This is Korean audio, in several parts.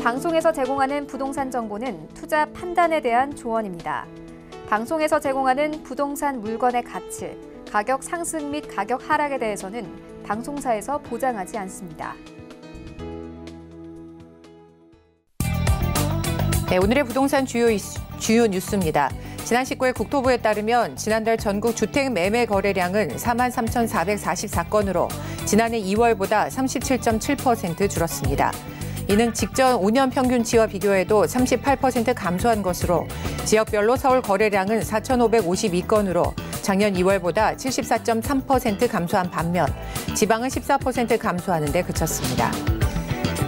방송에서 제공하는 부동산 정보는 투자 판단에 대한 조언입니다. 방송에서 제공하는 부동산 물건의 가치, 가격 상승 및 가격 하락에 대해서는 방송사에서 보장하지 않습니다. 네, 오늘의 부동산 주요 뉴스입니다. 지난 19일 국토부에 따르면 지난달 전국 주택 매매 거래량은 43,444건으로 지난해 2월보다 37.7% 줄었습니다. 이는 직전 5년 평균치와 비교해도 38% 감소한 것으로 지역별로 서울 거래량은 4,552건으로 작년 2월보다 74.3% 감소한 반면 지방은 14% 감소하는 데 그쳤습니다.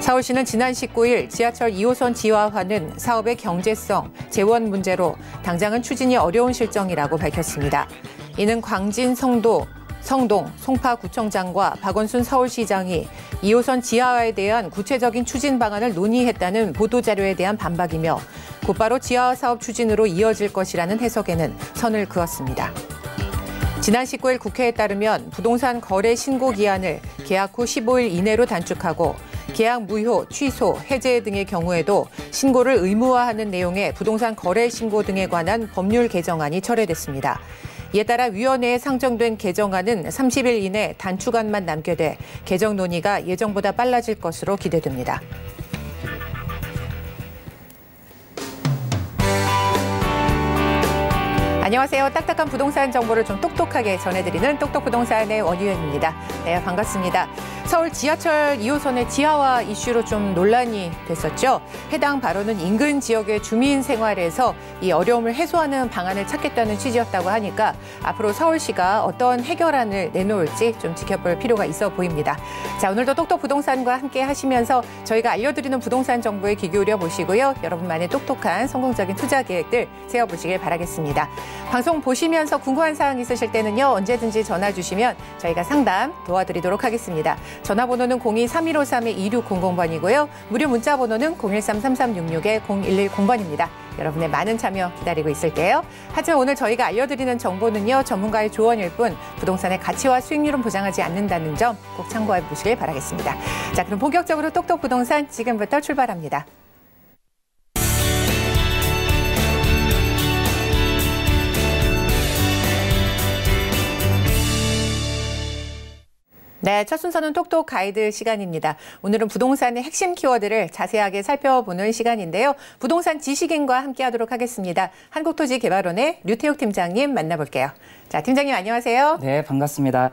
서울시는 지난 19일 지하철 2호선 지하화는 사업의 경제성, 재원 문제로 당장은 추진이 어려운 실정이라고 밝혔습니다. 이는 광진 성동, 송파구청장과 박원순 서울시장이 2호선 지하화에 대한 구체적인 추진 방안을 논의했다는 보도자료에 대한 반박이며 곧바로 지하화 사업 추진으로 이어질 것이라는 해석에는 선을 그었습니다. 지난 19일 국회에 따르면 부동산 거래 신고 기한을 계약 후 15일 이내로 단축하고 계약 무효, 취소, 해제 등의 경우에도 신고를 의무화하는 내용의 부동산 거래 신고 등에 관한 법률 개정안이 철회됐습니다. 이에 따라 위원회에 상정된 개정안은 30일 이내 단축안만 남게 돼 개정 논의가 예정보다 빨라질 것으로 기대됩니다. 안녕하세요. 딱딱한 부동산 정보를 좀 똑똑하게 전해드리는 똑똑부동산의 원유연입니다. 네, 반갑습니다. 서울 지하철 2호선의 지하화 이슈로 좀 논란이 됐었죠. 해당 발언은 인근 지역의 주민 생활에서 이 어려움을 해소하는 방안을 찾겠다는 취지였다고 하니까 앞으로 서울시가 어떤 해결안을 내놓을지 좀 지켜볼 필요가 있어 보입니다. 자, 오늘도 똑똑부동산과 함께 하시면서 저희가 알려드리는 부동산 정보에 귀 기울여 보시고요. 여러분만의 똑똑한 성공적인 투자 계획들 세워보시길 바라겠습니다. 방송 보시면서 궁금한 사항 있으실 때는요. 언제든지 전화 주시면 저희가 상담 도와드리도록 하겠습니다. 전화번호는 02-3153-2600번이고요. 무료 문자 번호는 013-3366-0110번입니다. 여러분의 많은 참여 기다리고 있을게요. 하지만 오늘 저희가 알려드리는 정보는요. 전문가의 조언일 뿐 부동산의 가치와 수익률은 보장하지 않는다는 점 꼭 참고해 보시길 바라겠습니다. 자, 그럼 본격적으로 똑똑부동산 지금부터 출발합니다. 네, 첫 순서는 똑똑 가이드 시간입니다. 오늘은 부동산의 핵심 키워드를 자세하게 살펴보는 시간인데요. 부동산 지식인과 함께하도록 하겠습니다. 한국토지개발원의 류태욱 팀장님 만나볼게요. 자, 팀장님 안녕하세요. 네, 반갑습니다.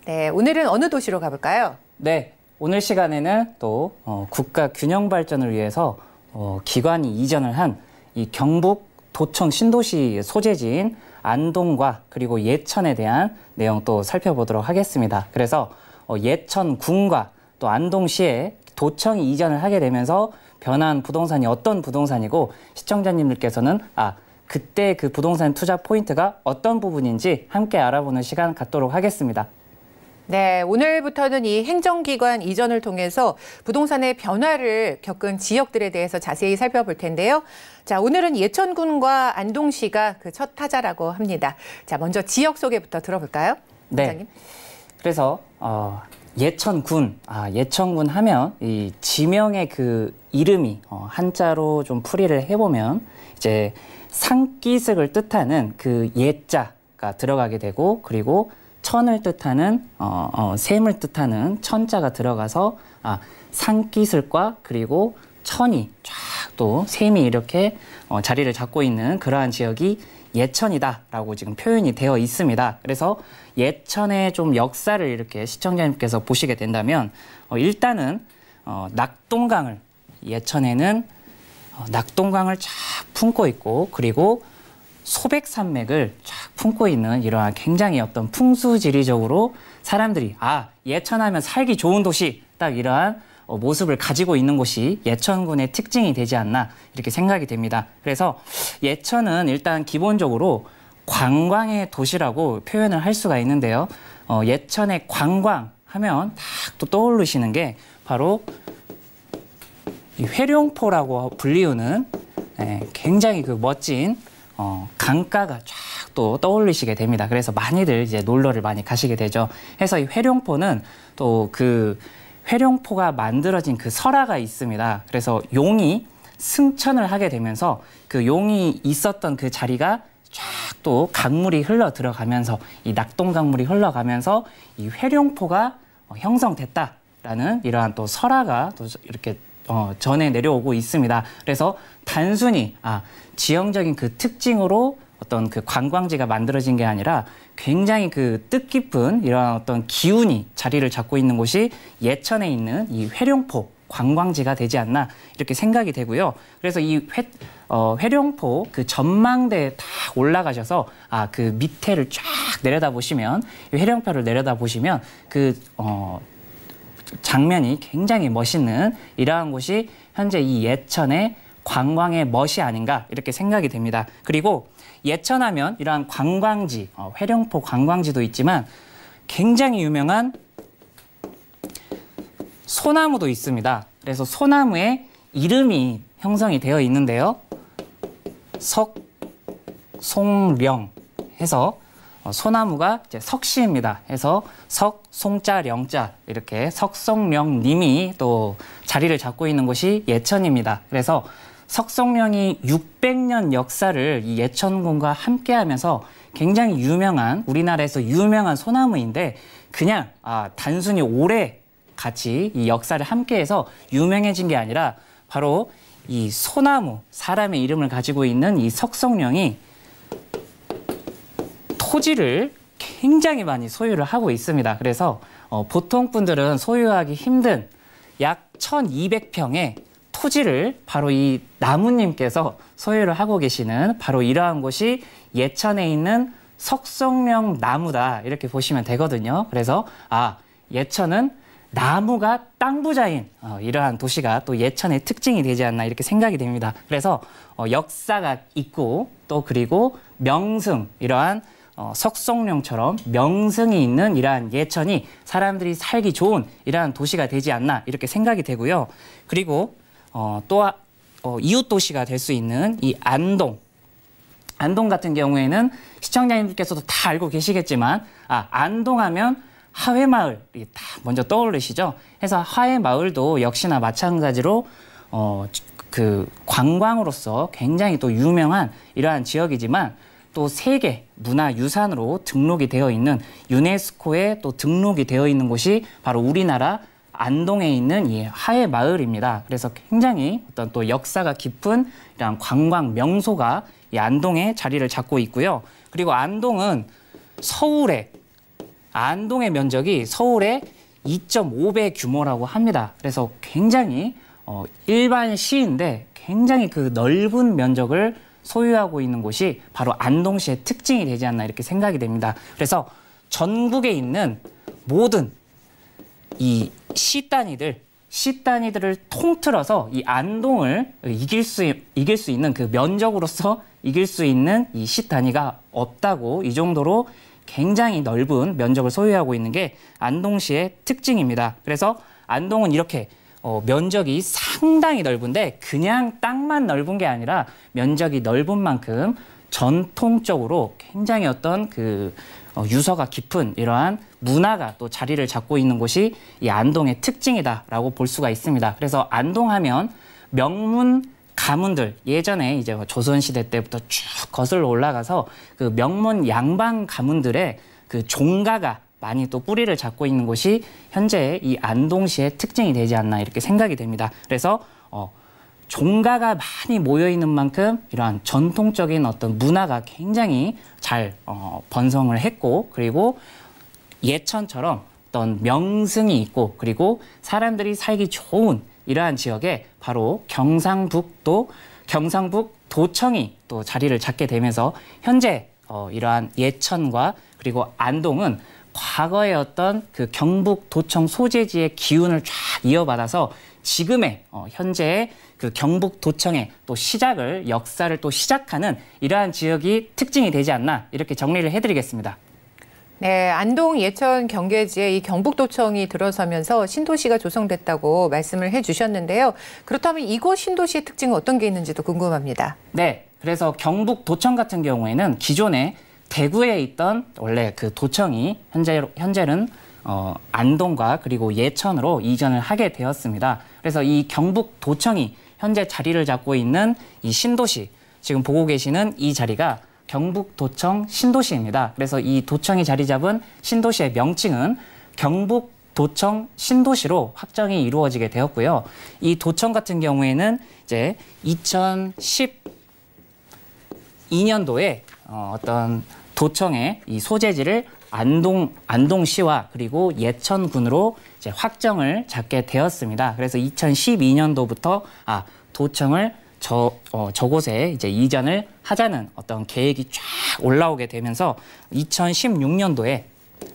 네, 오늘은 어느 도시로 가볼까요? 네, 오늘 시간에는 또 국가 균형 발전을 위해서 기관이 이전을 한 이 경북 도청 신도시 소재지인 안동과 그리고 예천에 대한 내용 또 살펴보도록 하겠습니다. 그래서 예천군과 또 안동시에 도청이 이전을 하게 되면서 변한 부동산이 어떤 부동산이고 시청자님들께서는 그때 그 부동산 투자 포인트가 어떤 부분인지 함께 알아보는 시간 갖도록 하겠습니다. 네, 오늘부터는 이 행정기관 이전을 통해서 부동산의 변화를 겪은 지역들에 대해서 자세히 살펴볼 텐데요. 자, 오늘은 예천군과 안동시가 그 첫 타자라고 합니다. 자, 먼저 지역 소개부터 들어볼까요? 네. 그래서 예천군, 예천군 하면 이 지명의 그 이름이 한자로 좀 풀이를 해보면 이제 산기슭을 뜻하는 그 예자가 들어가게 되고 그리고 천을 뜻하는 샘을 뜻하는 천자가 들어가서 산기슭과 그리고 천이 쫙 또 샘이 이렇게 자리를 잡고 있는 그러한 지역이 예천이다라고 지금 표현이 되어 있습니다. 그래서 예천의 좀 역사를 이렇게 시청자님께서 보시게 된다면 일단은 낙동강을 예천에는 낙동강을 쫙 품고 있고 그리고 소백산맥을 쫙 품고 있는 이러한 굉장히 어떤 풍수지리적으로 사람들이 예천하면 살기 좋은 도시 딱 이러한 모습을 가지고 있는 곳이 예천군의 특징이 되지 않나 이렇게 생각이 됩니다. 그래서 예천은 일단 기본적으로 관광의 도시라고 표현을 할 수가 있는데요. 예천의 관광 하면 딱 또 떠오르시는 게 바로 이 회룡포라고 불리우는 굉장히 그 멋진 강가가 쫙 또 떠올리시게 됩니다. 그래서 많이들 이제 놀러를 많이 가시게 되죠. 해서 이 회룡포는 또 그 회룡포가 만들어진 그 설화가 있습니다. 그래서 용이 승천을 하게 되면서 그 용이 있었던 그 자리가 쫙 또 강물이 흘러 들어가면서 이 낙동 강물이 흘러가면서 이 회룡포가 형성됐다라는 이러한 또 설화가 또 이렇게 전해 내려오고 있습니다. 그래서 단순히 지형적인 그 특징으로 어떤 그 관광지가 만들어진 게 아니라 굉장히 그 뜻깊은 이러한 어떤 기운이 자리를 잡고 있는 곳이 예천에 있는 이 회룡포 관광지가 되지 않나 이렇게 생각이 되고요. 그래서 이 회룡포 그 전망대에 딱 올라가셔서 그 밑에를 쫙 내려다 보시면 이 회룡포를 내려다 보시면 그 장면이 굉장히 멋있는 이러한 곳이 현재 이 예천의 관광의 멋이 아닌가 이렇게 생각이 됩니다. 그리고 예천하면 이러한 관광지, 회룡포 관광지도 있지만 굉장히 유명한 소나무도 있습니다. 그래서 소나무에 이름이 형성이 되어 있는데요. 석송령 해서 소나무가 이제 석씨입니다. 해서 석, 송자, 령자 이렇게 석송령님이 또 자리를 잡고 있는 곳이 예천입니다. 그래서 석송령이 600년 역사를 이 예천군과 함께하면서 굉장히 유명한 우리나라에서 유명한 소나무인데 그냥 단순히 오래 같이 이 역사를 함께해서 유명해진 게 아니라 바로 이 소나무 사람의 이름을 가지고 있는 이 석송령이 토지를 굉장히 많이 소유를 하고 있습니다. 그래서 보통 분들은 소유하기 힘든 약 1200평의 토지를 바로 이 나무님께서 소유를 하고 계시는 바로 이러한 곳이 예천에 있는 석송령 나무다 이렇게 보시면 되거든요. 그래서 예천은 나무가 땅 부자인 이러한 도시가 또 예천의 특징이 되지 않나 이렇게 생각이 됩니다. 그래서 역사가 있고 또 그리고 명승 이러한 석송령처럼 명승이 있는 이러한 예천이 사람들이 살기 좋은 이러한 도시가 되지 않나 이렇게 생각이 되고요. 그리고 또 이웃 도시가 될 수 있는 이 안동 같은 경우에는 시청자님들께서도 다 알고 계시겠지만 안동하면 하회마을이 다 먼저 떠오르시죠. 그래서 하회마을도 역시나 마찬가지로 그 관광으로서 굉장히 또 유명한 이러한 지역이지만 또 세계 문화유산으로 등록이 되어 있는 유네스코에 또 등록이 되어 있는 곳이 바로 우리나라 안동에 있는 이 하회마을입니다. 그래서 굉장히 어떤 또 역사가 깊은 이런 관광 명소가 이 안동에 자리를 잡고 있고요. 그리고 안동은 안동의 면적이 서울의 2.5배 규모라고 합니다. 그래서 굉장히 일반 시인데 굉장히 그 넓은 면적을 소유하고 있는 곳이 바로 안동시의 특징이 되지 않나 이렇게 생각이 됩니다. 그래서 전국에 있는 모든 이 시 단위들을 통틀어서 이 안동을 이길 수 있는 그 면적으로서 이길 수 있는 이 시 단위가 없다고 이 정도로 굉장히 넓은 면적을 소유하고 있는 게 안동시의 특징입니다. 그래서 안동은 이렇게 면적이 상당히 넓은데 그냥 땅만 넓은 게 아니라 면적이 넓은 만큼 전통적으로 굉장히 어떤 그 유서가 깊은 이러한 문화가 또 자리를 잡고 있는 곳이 이 안동의 특징이다라고 볼 수가 있습니다. 그래서 안동하면 명문 가문들 예전에 이제 조선시대 때부터 쭉 거슬러 올라가서 그 명문 양반 가문들의 그 종가가 많이 또 뿌리를 잡고 있는 곳이 현재 이 안동시의 특징이 되지 않나 이렇게 생각이 됩니다. 그래서 종가가 많이 모여 있는 만큼 이러한 전통적인 어떤 문화가 굉장히 잘 번성을 했고 그리고 예천처럼 어떤 명승이 있고 그리고 사람들이 살기 좋은 이러한 지역에 바로 경상북 도청이 또 자리를 잡게 되면서 현재 이러한 예천과 그리고 안동은 과거의 어떤 그 경북 도청 소재지의 기운을 쫙 이어받아서 지금의 현재의 그 경북 도청의 또 역사를 또 시작하는 이러한 지역이 특징이 되지 않나 이렇게 정리를 해드리겠습니다. 네, 안동 예천 경계지에 이 경북도청이 들어서면서 신도시가 조성됐다고 말씀을 해주셨는데요. 그렇다면 이곳 신도시의 특징은 어떤 게 있는지도 궁금합니다. 네, 그래서 경북도청 같은 경우에는 기존에 대구에 있던 원래 그 도청이 현재는 안동과 그리고 예천으로 이전을 하게 되었습니다. 그래서 이 경북도청이 현재 자리를 잡고 있는 이 신도시, 지금 보고 계시는 이 자리가 경북도청 신도시입니다. 그래서 이 도청이 자리 잡은 신도시의 명칭은 경북도청 신도시로 확정이 이루어지게 되었고요. 이 도청 같은 경우에는 이제 2012년도에 어떤 도청의 이 소재지를 안동시와 그리고 예천군으로 이제 확정을 잡게 되었습니다. 그래서 2012년도부터 도청을 저곳에 이제 이전을 하자는 어떤 계획이 쫙 올라오게 되면서 2016년도에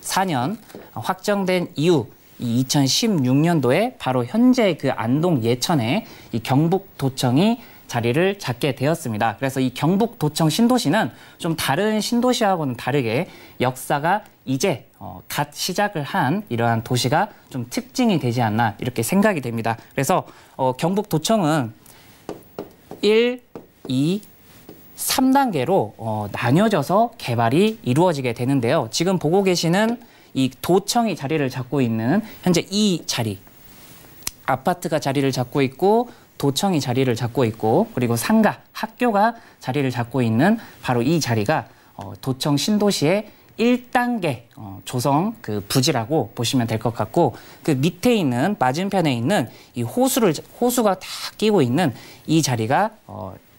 4년 확정된 이후 이 2016년도에 바로 현재 그 안동 예천에 이 경북도청이 자리를 잡게 되었습니다. 그래서 이 경북도청 신도시는 좀 다른 신도시하고는 다르게 역사가 이제 갓 시작을 한 이러한 도시가 좀 특징이 되지 않나 이렇게 생각이 됩니다. 그래서 경북도청은 1, 2, 3단계로 나뉘어져서 개발이 이루어지게 되는데요. 지금 보고 계시는 이 도청이 자리를 잡고 있는 현재 이 자리, 아파트가 자리를 잡고 있고 도청이 자리를 잡고 있고 그리고 상가, 학교가 자리를 잡고 있는 바로 이 자리가 도청 신도시의 1단계 조성 그 부지라고 보시면 될 것 같고, 그 밑에 있는 맞은편에 있는 이 호수가 다 끼고 있는 이 자리가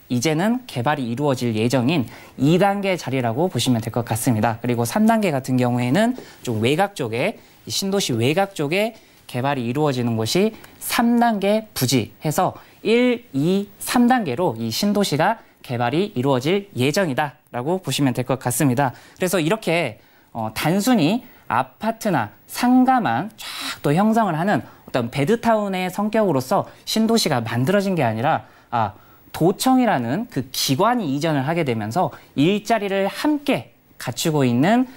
이제는 개발이 이루어질 예정인 2단계 자리라고 보시면 될 것 같습니다. 그리고 3단계 같은 경우에는 좀 외곽 쪽에 신도시 외곽 쪽에 개발이 이루어지는 곳이 3단계 부지 해서 1, 2, 3단계로 이 신도시가 개발이 이루어질 예정이다라고 보시면 될 것 같습니다. 그래서 이렇게 단순히 아파트나 상가만 쫙 또 형성을 하는 어떤 베드타운의 성격으로서 신도시가 만들어진 게 아니라 도청이라는 그 기관이 이전을 하게 되면서 일자리를 함께 갖추고 있는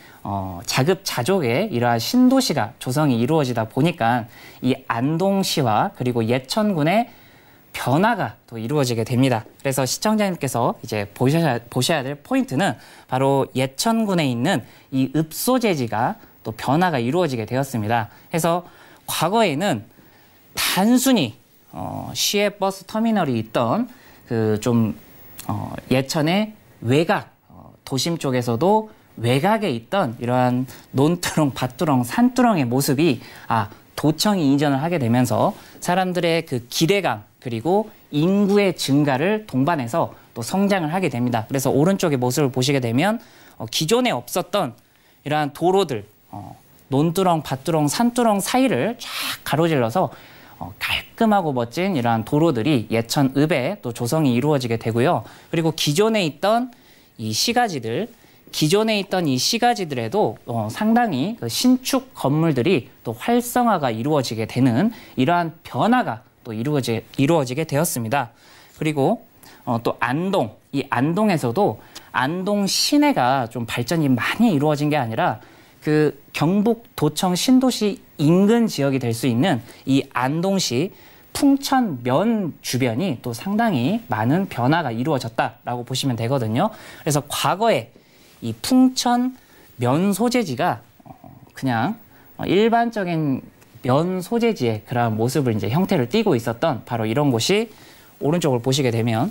자급자족의 이러한 신도시가 조성이 이루어지다 보니까 이 안동시와 그리고 예천군의 변화가 또 이루어지게 됩니다. 그래서 시청자님께서 이제 보셔야 될 포인트는 바로 예천군에 있는 이 읍소재지가 또 변화가 이루어지게 되었습니다. 해서 과거에는 단순히 시외버스 터미널이 있던 그 좀 예천의 외곽 도심 쪽에서도 외곽에 있던 이러한 논두렁, 밭두렁, 산두렁의 모습이 도청이 이전을 하게 되면서 사람들의 그 기대감 그리고 인구의 증가를 동반해서 또 성장을 하게 됩니다. 그래서 오른쪽의 모습을 보시게 되면 기존에 없었던 이러한 도로들, 논두렁, 밭두렁, 산두렁 사이를 쫙 가로질러서 깔끔하고 멋진 이러한 도로들이 예천읍에 또 조성이 이루어지게 되고요. 그리고 기존에 있던 이 시가지들에도 상당히 그 신축 건물들이 또 활성화가 이루어지게 되는 이러한 변화가 또 이루어지게 되었습니다. 그리고 또 이 안동에서도 안동 시내가 좀 발전이 많이 이루어진 게 아니라 그 경북도청 신도시 인근 지역이 될 수 있는 이 안동시 풍천면 주변이 또 상당히 많은 변화가 이루어졌다라고 보시면 되거든요. 그래서 과거에 이 풍천면 소재지가 그냥 일반적인 면 소재지의 그런 모습을 이제 형태를 띠고 있었던 바로 이런 곳이 오른쪽을 보시게 되면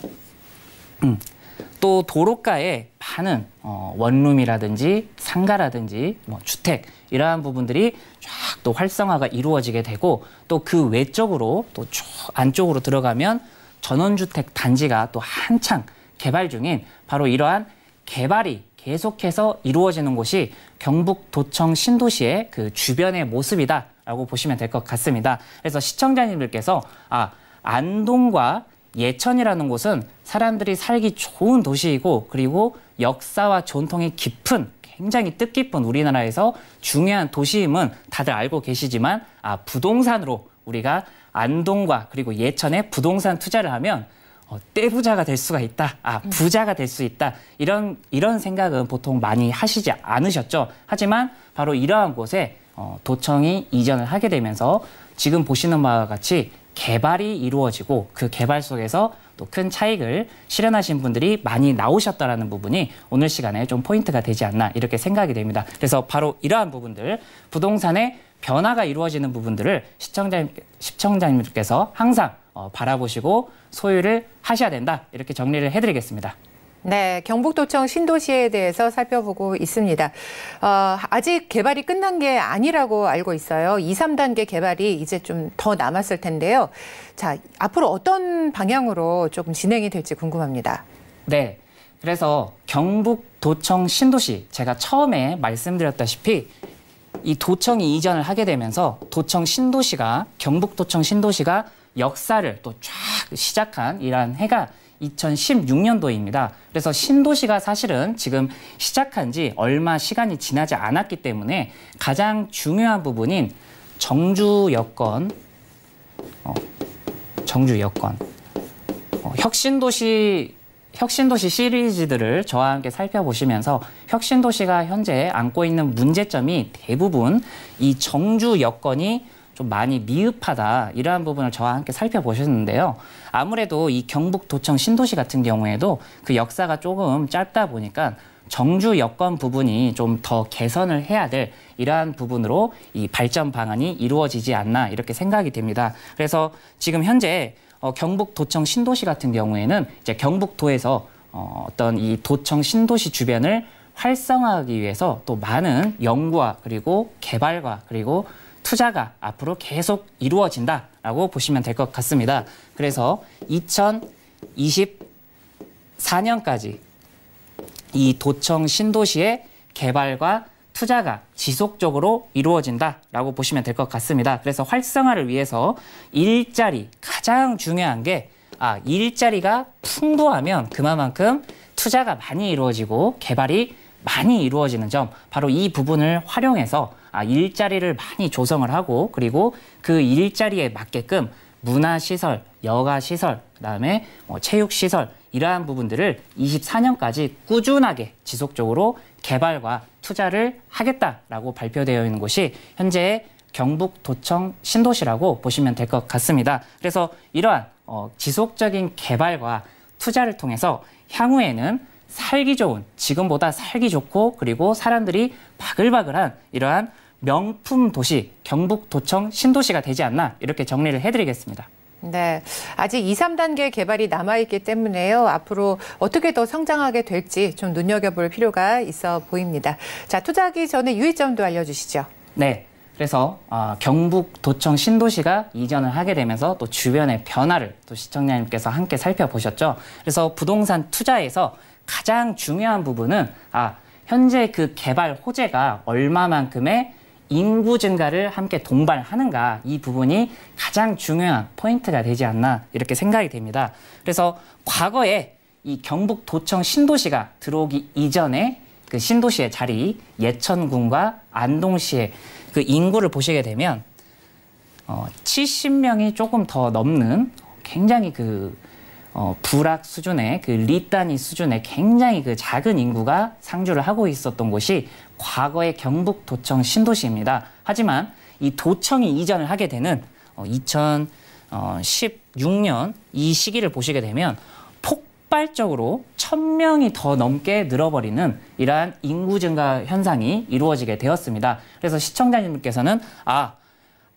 또 도로가에 많은 원룸이라든지 상가라든지 주택 이러한 부분들이 쫙 또 활성화가 이루어지게 되고 또 그 외쪽으로 또 쭉 안쪽으로 들어가면 전원주택 단지가 또 한창 개발 중인 바로 이러한 개발이 계속해서 이루어지는 곳이 경북도청 신도시의 그 주변의 모습이다라고 보시면 될 것 같습니다. 그래서 시청자님들께서 안동과 예천이라는 곳은 사람들이 살기 좋은 도시이고 그리고 역사와 전통이 깊은 굉장히 뜻깊은 우리나라에서 중요한 도시임은 다들 알고 계시지만 부동산으로 우리가 안동과 그리고 예천에 부동산 투자를 하면 떼부자가 될 수가 있다. 부자가 될 수 있다. 이런 생각은 보통 많이 하시지 않으셨죠. 하지만 바로 이러한 곳에 도청이 이전을 하게 되면서 지금 보시는 바와 같이 개발이 이루어지고 그 개발 속에서 또 큰 차익을 실현하신 분들이 많이 나오셨다라는 부분이 오늘 시간에 좀 포인트가 되지 않나 이렇게 생각이 됩니다. 그래서 바로 이러한 부분들, 부동산의 변화가 이루어지는 부분들을 시청자님들께서 항상 바라보시고 소유를 하셔야 된다. 이렇게 정리를 해드리겠습니다. 네, 경북도청 신도시에 대해서 살펴보고 있습니다. 아직 개발이 끝난 게 아니라고 알고 있어요. 2, 3단계 개발이 이제 좀 더 남았을 텐데요. 자, 앞으로 어떤 방향으로 조금 진행이 될지 궁금합니다. 네, 그래서 경북도청 신도시, 제가 처음에 말씀드렸다시피 이 도청이 이전을 하게 되면서 도청 신도시가, 경북도청 신도시가 역사를 또 쫙 시작한 이러한 해가 2016년도입니다. 그래서 신도시가 사실은 지금 시작한 지 얼마 시간이 지나지 않았기 때문에 가장 중요한 부분인 정주 여건, 혁신도시 시리즈들을 저와 함께 살펴보시면서 혁신도시가 현재 안고 있는 문제점이 대부분 이 정주 여건이 좀 많이 미흡하다, 이러한 부분을 저와 함께 살펴보셨는데요. 아무래도 이 경북도청 신도시 같은 경우에도 그 역사가 조금 짧다 보니까 정주 여건 부분이 좀 더 개선을 해야 될 이러한 부분으로 이 발전 방안이 이루어지지 않나, 이렇게 생각이 됩니다. 그래서 지금 현재 경북도청 신도시 같은 경우에는 이제 경북도에서 어떤 이 도청 신도시 주변을 활성화하기 위해서 또 많은 연구와 그리고 개발과 그리고 투자가 앞으로 계속 이루어진다라고 보시면 될 것 같습니다. 그래서 2024년까지 이 도청 신도시의 개발과 투자가 지속적으로 이루어진다라고 보시면 될 것 같습니다. 그래서 활성화를 위해서 일자리, 가장 중요한 게 일자리가 풍부하면 그만큼 투자가 많이 이루어지고 개발이 많이 이루어지는 점, 바로 이 부분을 활용해서 일자리를 많이 조성을 하고, 그리고 그 일자리에 맞게끔 문화시설, 여가시설, 그다음에 체육시설, 이러한 부분들을 24년까지 꾸준하게 지속적으로 개발과 투자를 하겠다라고 발표되어 있는 곳이 현재 경북도청 신도시라고 보시면 될 것 같습니다. 그래서 이러한 지속적인 개발과 투자를 통해서 향후에는 살기 좋은, 지금보다 살기 좋고 그리고 사람들이 바글바글한 이러한 명품 도시, 경북도청 신도시가 되지 않나, 이렇게 정리를 해드리겠습니다. 네, 아직 2, 3단계 개발이 남아있기 때문에요. 앞으로 어떻게 더 성장하게 될지 좀 눈여겨볼 필요가 있어 보입니다. 자, 투자하기 전에 유의점도 알려주시죠. 네, 그래서 경북도청 신도시가 이전을 하게 되면서 또 주변의 변화를 또 시청자님께서 함께 살펴보셨죠. 그래서 부동산 투자에서 가장 중요한 부분은 현재 그 개발 호재가 얼마만큼의 인구 증가를 함께 동반하는가, 이 부분이 가장 중요한 포인트가 되지 않나, 이렇게 생각이 됩니다. 그래서 과거에 이 경북도청 신도시가 들어오기 이전에 그 신도시의 자리, 예천군과 안동시의 그 인구를 보시게 되면 70명이 조금 더 넘는 굉장히 불악 수준의 리단위 수준의 굉장히 작은 인구가 상주를 하고 있었던 곳이 과거의 경북도청 신도시입니다. 하지만 이 도청이 이전을 하게 되는 2016년 이 시기를 보시게 되면 폭발적으로 1000명이 더 넘게 늘어버리는 이러한 인구 증가 현상이 이루어지게 되었습니다. 그래서 시청자님들께서는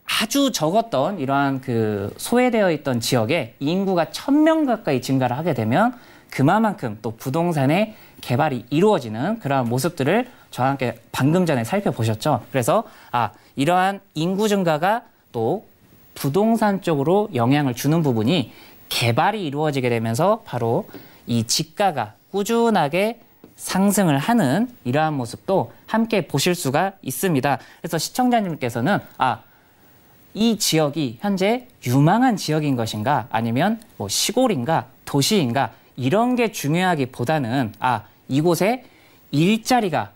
아주 적었던 이러한 소외되어 있던 지역에 인구가 1000명 가까이 증가를 하게 되면 그만큼 또 부동산의 개발이 이루어지는 그러한 모습들을 저와 함께 방금 전에 살펴보셨죠. 그래서 이러한 인구 증가가 또 부동산 쪽으로 영향을 주는 부분이 개발이 이루어지게 되면서 바로 이 지가가 꾸준하게 상승을 하는 이러한 모습도 함께 보실 수가 있습니다. 그래서 시청자님께서는 이 지역이 현재 유망한 지역인 것인가, 아니면 시골인가 도시인가, 이런 게 중요하기보다는 이곳에 일자리가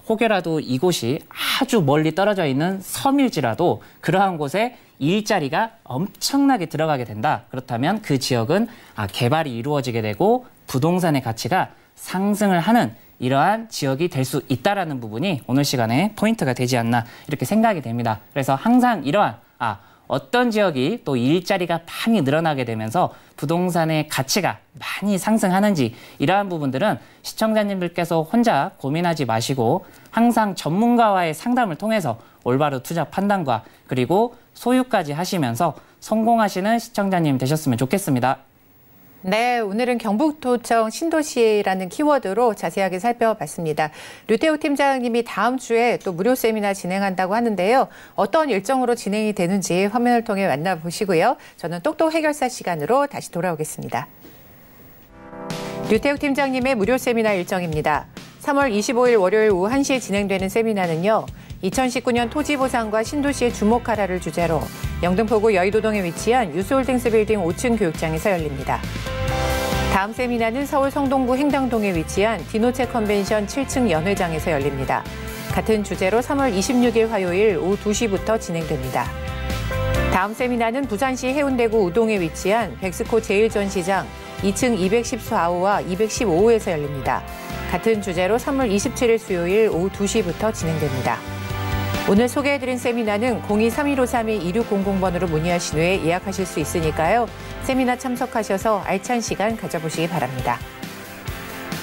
혹여라도 이곳이 아주 멀리 떨어져 있는 섬일지라도 그러한 곳에 일자리가 엄청나게 들어가게 된다. 그렇다면 그 지역은 개발이 이루어지게 되고 부동산의 가치가 상승을 하는 이러한 지역이 될 수 있다는 부분이 오늘 시간에 포인트가 되지 않나, 이렇게 생각이 됩니다. 그래서 항상 이러한 어떤 지역이 또 일자리가 많이 늘어나게 되면서 부동산의 가치가 많이 상승하는지, 이러한 부분들은 시청자님들께서 혼자 고민하지 마시고 항상 전문가와의 상담을 통해서 올바른 투자 판단과 그리고 소유까지 하시면서 성공하시는 시청자님 되셨으면 좋겠습니다. 네, 오늘은 경북도청 신도시라는 키워드로 자세하게 살펴봤습니다. 류태욱 팀장님이 다음 주에 또 무료 세미나 진행한다고 하는데요. 어떤 일정으로 진행이 되는지 화면을 통해 만나보시고요. 저는 똑똑 해결사 시간으로 다시 돌아오겠습니다. 류태욱 팀장님의 무료 세미나 일정입니다. 3월 25일 월요일 오후 1시에 진행되는 세미나는요. 2019년 토지보상과 신도시의 주목하라를 주제로 영등포구 여의도동에 위치한 유스홀딩스 빌딩 5층 교육장에서 열립니다. 다음 세미나는 서울 성동구 행당동에 위치한 디노체 컨벤션 7층 연회장에서 열립니다. 같은 주제로 3월 26일 화요일 오후 2시부터 진행됩니다. 다음 세미나는 부산시 해운대구 우동에 위치한 백스코 제1전시장 2층 214호와 215호에서 열립니다. 같은 주제로 3월 27일 수요일 오후 2시부터 진행됩니다. 오늘 소개해드린 세미나는 02-3153-2600번으로 문의하신 후에 예약하실 수 있으니까요. 세미나 참석하셔서 알찬 시간 가져보시기 바랍니다.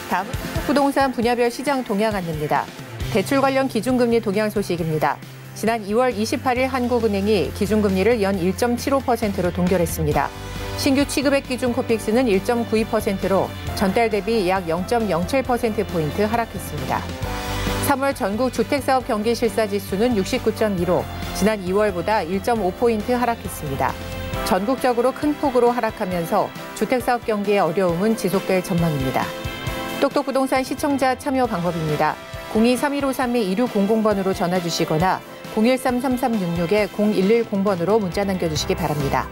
다음은 부동산 분야별 시장 동향 안내입니다. 대출 관련 기준금리 동향 소식입니다. 지난 2월 28일 한국은행이 기준금리를 연 1.75%로 동결했습니다. 신규 취급액 기준 코픽스는 1.92%로 전달 대비 약 0.07%포인트 하락했습니다. 3월 전국 주택사업 경기 실사지수는 69.2로 지난 2월보다 1.5포인트 하락했습니다. 전국적으로 큰 폭으로 하락하면서 주택사업 경기의 어려움은 지속될 전망입니다. 똑똑 부동산 시청자 참여 방법입니다. 02-3153-2600번으로 전화 주시거나 013-3366-0110번으로 문자 남겨주시기 바랍니다.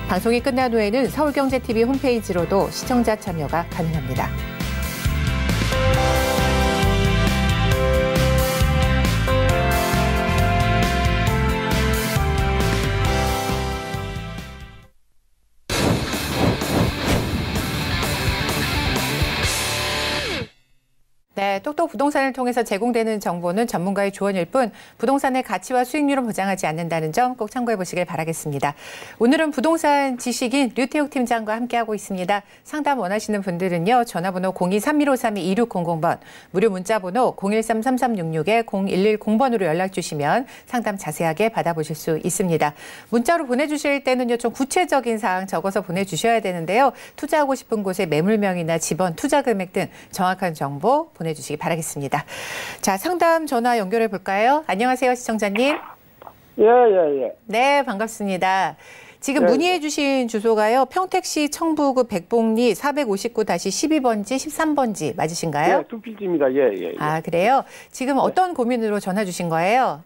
방송이 끝난 후에는 서울경제TV 홈페이지로도 시청자 참여가 가능합니다. 네, 똑똑 부동산을 통해서 제공되는 정보는 전문가의 조언일 뿐 부동산의 가치와 수익률을 보장하지 않는다는 점 꼭 참고해 보시길 바라겠습니다. 오늘은 부동산 지식인 류태욱 팀장과 함께하고 있습니다. 상담 원하시는 분들은요. 전화번호 02-3153-2600번, 무료 문자번호 013-3366-0110번으로 연락 주시면 상담 자세하게 받아보실 수 있습니다. 문자로 보내주실 때는요. 좀 구체적인 사항 적어서 보내주셔야 되는데요. 투자하고 싶은 곳의 매물명이나 집원, 투자 금액 등 정확한 정보 보내주시기 바라겠습니다. 자, 상담 전화 연결해 볼까요? 안녕하세요, 시청자님. 예. 네, 반갑습니다. 지금 문의해 주신 주소가요. 평택시 청부구 백봉리 459-12번지 13번지 맞으신가요? 예, 두필지입니다. 예. 아, 그래요? 지금 어떤 고민으로 전화 주신 거예요?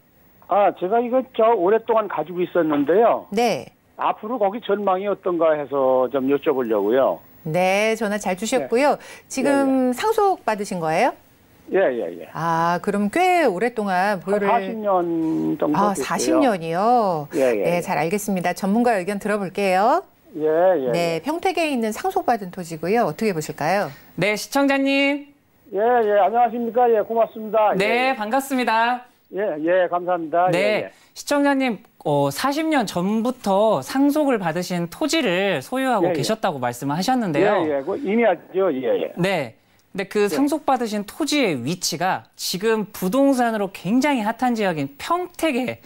아, 제가 이거 오랫동안 가지고 있었는데요. 네. 앞으로 거기 전망이 어떤가 해서 좀 여쭤보려고요. 네, 전화 잘 주셨고요. 지금 상속 받으신 거예요? 예. 아, 그럼 꽤 오랫동안 보유를 40년 정도 됐고요. 40년이요? 예. 네, 잘 알겠습니다. 전문가 의견 들어볼게요. 예. 네, 평택에 있는 상속받은 토지고요. 어떻게 보실까요? 네, 시청자님. 예, 안녕하십니까? 예, 고맙습니다. 네, 반갑습니다. 예, 감사합니다. 네, 예. 시청자님 40년 전부터 상속을 받으신 토지를 소유하고 예. 계셨다고 말씀하셨는데요. 예, 이미 알죠. 예. 네. 근데 그 상속받으신 토지의 위치가 지금 부동산으로 굉장히 핫한 지역인 평택에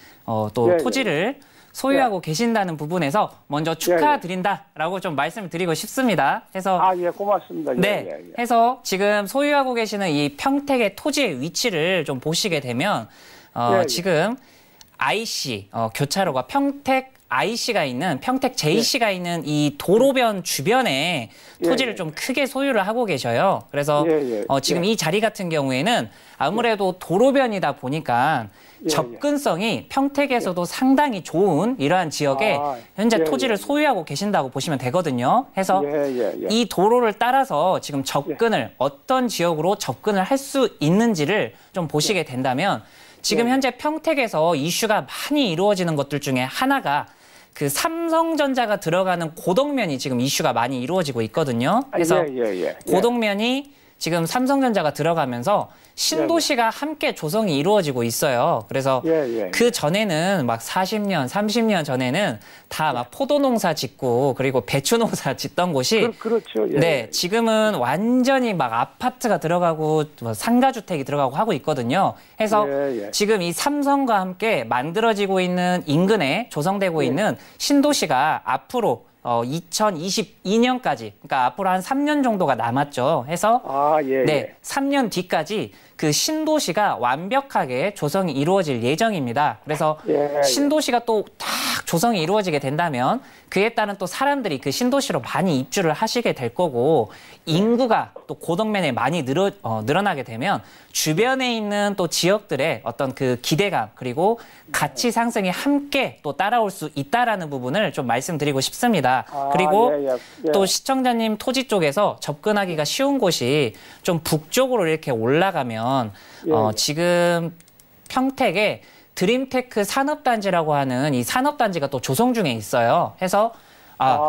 또 토지를 소유하고 계신다는 부분에서 먼저 축하드린다라고 좀 말씀을 드리고 싶습니다. 해서 고맙습니다. 네, 해서 지금 소유하고 계시는 이 평택의 토지의 위치를 좀 보시게 되면 지금 IC 교차로가 평택 IC가 있는 평택 JC가 있는 이 도로변 주변에 토지를 좀 크게 소유를 하고 계셔요. 그래서 지금 이 자리 같은 경우에는 아무래도 도로변이다 보니까 접근성이 평택에서도 상당히 좋은 이러한 지역에 현재 토지를 소유하고 계신다고 보시면 되거든요. 해서 이 도로를 따라서 지금 접근을 어떤 지역으로 접근을 할 수 있는지를 좀 보시게 된다면 지금 현재 평택에서 이슈가 많이 이루어지는 것들 중에 하나가 그 삼성전자가 들어가는 고덕면이 지금 이슈가 많이 이루어지고 있거든요. 그래서 고덕면이 지금 삼성전자가 들어가면서 신도시가 함께 조성이 이루어지고 있어요. 그래서 그 전에는 막 40년, 30년 전에는 다 막 포도농사 짓고 그리고 배추농사 짓던 곳이 그렇죠. 네, 지금은 완전히 막 아파트가 들어가고 뭐 상가주택이 들어가고 하고 있거든요. 해서 지금 이 삼성과 함께 만들어지고 있는 인근에 조성되고 있는 신도시가 앞으로 2022년까지, 그러니까 앞으로 한 3년 정도가 남았죠. 해서 네, 3년 뒤까지 그 신도시가 완벽하게 조성이 이루어질 예정입니다. 그래서 신도시가 또 딱 조성이 이루어지게 된다면 그에 따른 또 사람들이 그 신도시로 많이 입주를 하시게 될 거고 인구가 또 고덕면에 많이 늘어나게 되면 주변에 있는 또 지역들의 어떤 그 기대감 그리고 가치 상승이 함께 또 따라올 수 있다라는 부분을 좀 말씀드리고 싶습니다. 그리고 또 시청자님 토지 쪽에서 접근하기가 쉬운 곳이 좀 북쪽으로 이렇게 올라가면 지금 평택에 드림테크 산업단지라고 하는 이 산업단지가 또 조성 중에 있어요. 해서